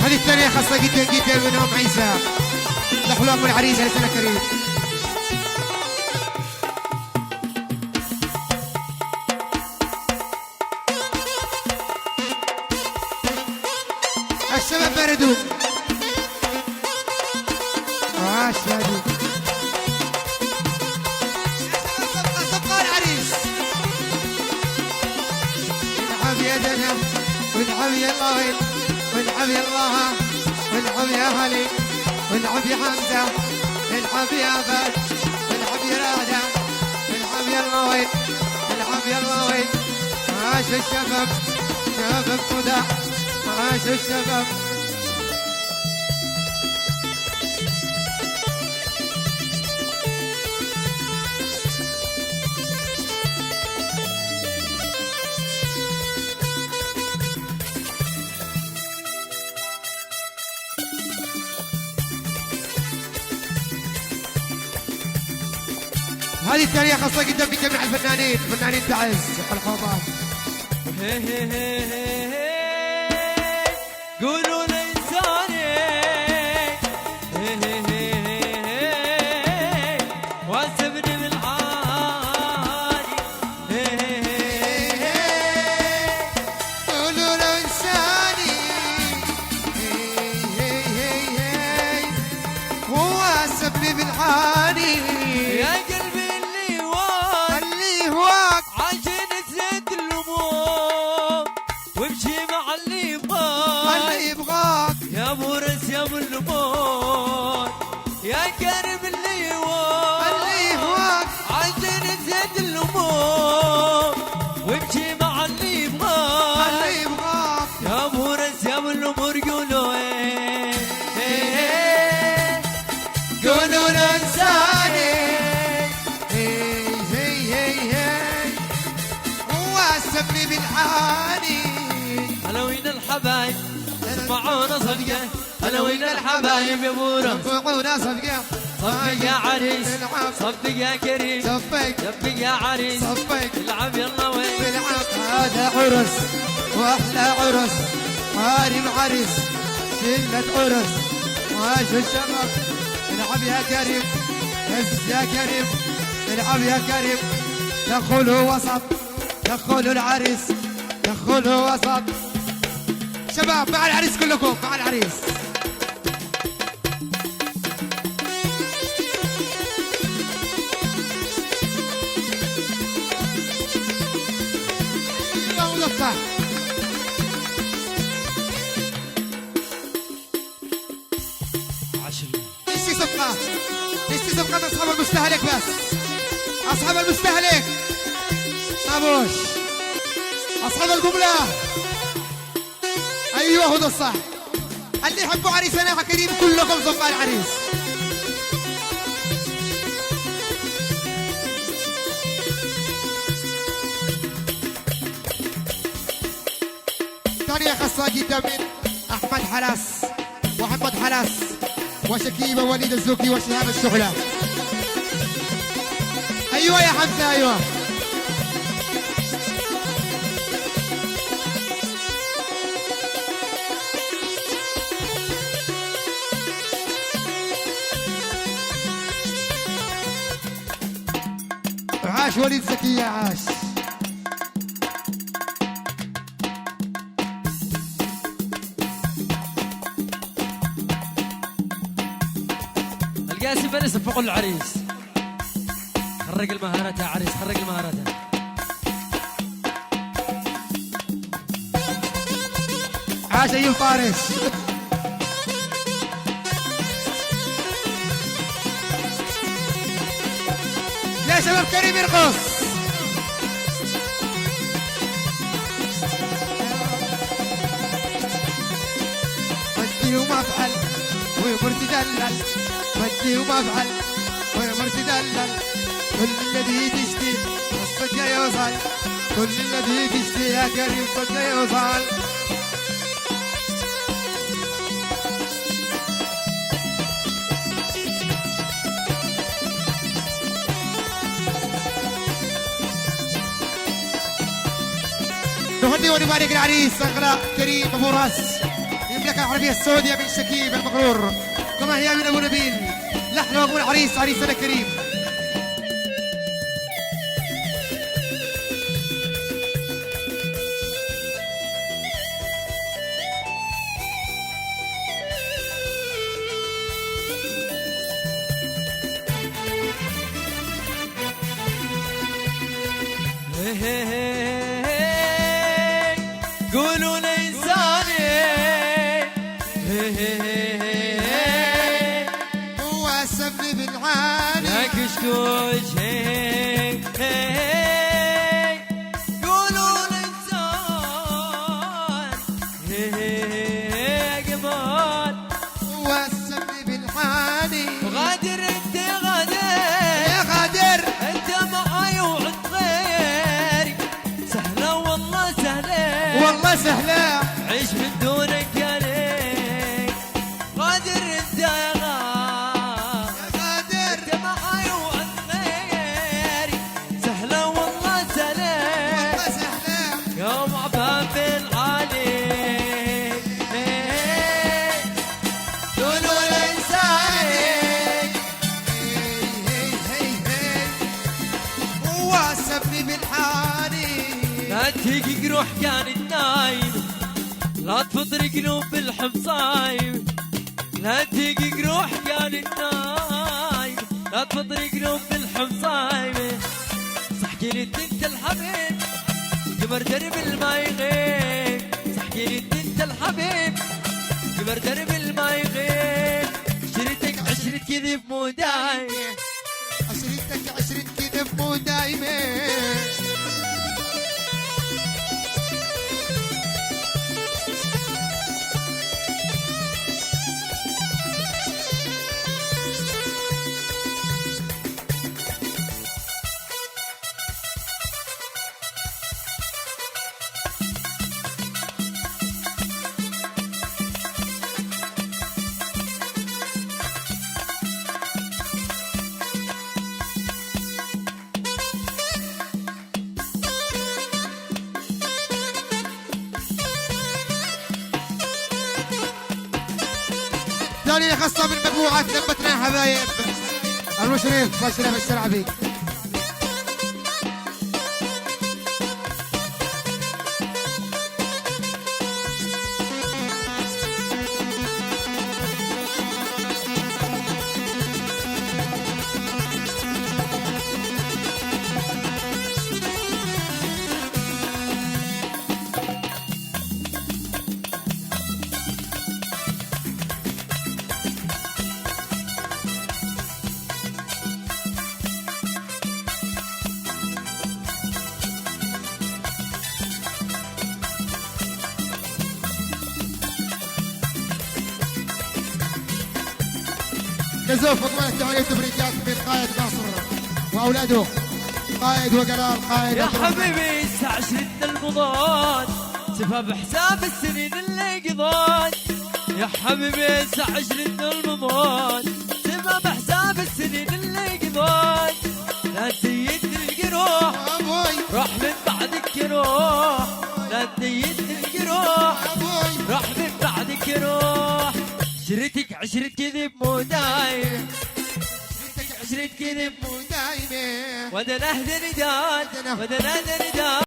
هذه الثانية خاصة جدا جدا من أم عيسى الأحلام والعريس. يا سنة كريم. الشباب بردوا عاش هادي. صفقة العريس. والعب يا دنيا والعب يا الله والعب يا الله والعب يا هلي والعب يا حمزة والعب يا بد والعب يا رادة والعب يا الله والعب يا الله. عاش الشباب شباب خدع عاش الشباب. هذه الثانية خاصة جدا بجميع الفنانين فنانين تعز الحوضات. قولوا لإنساني واسبني بالعالي. قولوا لإنساني هو سبني بالعالي. يا قلبي اللي هواك عشان تزيد الهموم وامشي مع اللي يبغاك. اللي يبغاك يا بورس يا ابو اللمون يا كريم اللي هواك. اللي هواك عشان تزيد الهموم وامشي مع اللي يبغاك. اللي يبغاك يا بورس يا ابو الامور قولوا قولوا لإنساني هو سبني بالعالي. هلا وين الحبايب اسمعونا صدقه. هلا وين الحبايب يا بورس رفعونا صفقة صفق يا عريس صفق يا كريم صفق صفق يا عريس صفق العب يلا وين بالعب. هذا عرس واحلى عرس هارم عرس شلة عرس. عاش الشباب العب يا كريم هز يا كريم العب يا كريم. دخلوا وسط دخلوا العريس دخلوا وسط. شباب مع العريس كلكم مع العريس. يا ملفح اشتي صفقة اشتي صفقة من أصحاب المستهلك بس. أصحاب المستهلك أبوش أصحاب القبلة. أيوه هو ده الصح. اللي يحبوا عريسنا يا كريم كلكم صفقة العريس. ثانية خاصة جدا من أحمد حلاس وأحمد حلاس وشكيبة وليد الزوكي وشهاب الشعلة. أيوة يا حمزة أيوة. عاش وليد زكية عاش. القاسم بني صفقوا العريس. خرج المهارات يا عريس خرج المهارات. عاش أيوب فارس. يا شباب كريم يرقص. مجدي وما افعل ويمر تدلل مجدي وما افعل ويمر تدلل. كل الذي تشتي الصدق يوصل كل الذي تشتي يا كريم صدق يوصل. نهدي ونبارك العريس اغلى كريم ابو راس المملكة العربية السعودية بن شكيب المغرور، كما هي من أبو نبيل، لحن أبو العريس عريسنا الكريم. قولوا الإنساني هو السبب بالعالي يا كشكوش قولوا الإنسان قبال هو السبب بالعالي. غادر انت غادر يا غادر انت معاي وعند غيري، سهلة والله سهلة والله سهلة عيش من دونك يا ليل. غادر انت يا غادر انت معاي وعند غيري، سهلة والله سهلة والله سهلة يوم عباب العالي. قولوا الإنساني هو السبب بالعالي. لا تيجي روح كانت نايمة، لا تفطر قلوب الحمصايم. لا تيجي روح كانت نايمة، لا تفطر قلوب الحمصايم. صحكي لي انت الحبيب قمر درب الما يغيب، صحكي لي انت الحبيب قمر درب الما يغيب. عشرتك عشرة كذب مو دايم، عشرتك عشرة كذب مو دايمة. ثانية خاصة من مجموعة لمتنا حبايب المشرف بشرف الشرعبي. كزوف مضمون التحية والتبريكات من قائد ناصر وأولاده، قائد وقرار قائد يا حبيبي استعشرت المضاد سفها بحساب السنين اللي قضات. يا حبيبي استعشرت المضاد سفها بحساب السنين اللي قضات. لا تزيد الجروح راح من بعدك يروح، لا تزيد الجروح راح من بعدك يروح. عشرتك عشرة كذب مو دايم، عشرة كذب مو دايمة. ودنا اهدى نداد ودنا اهدى نداد.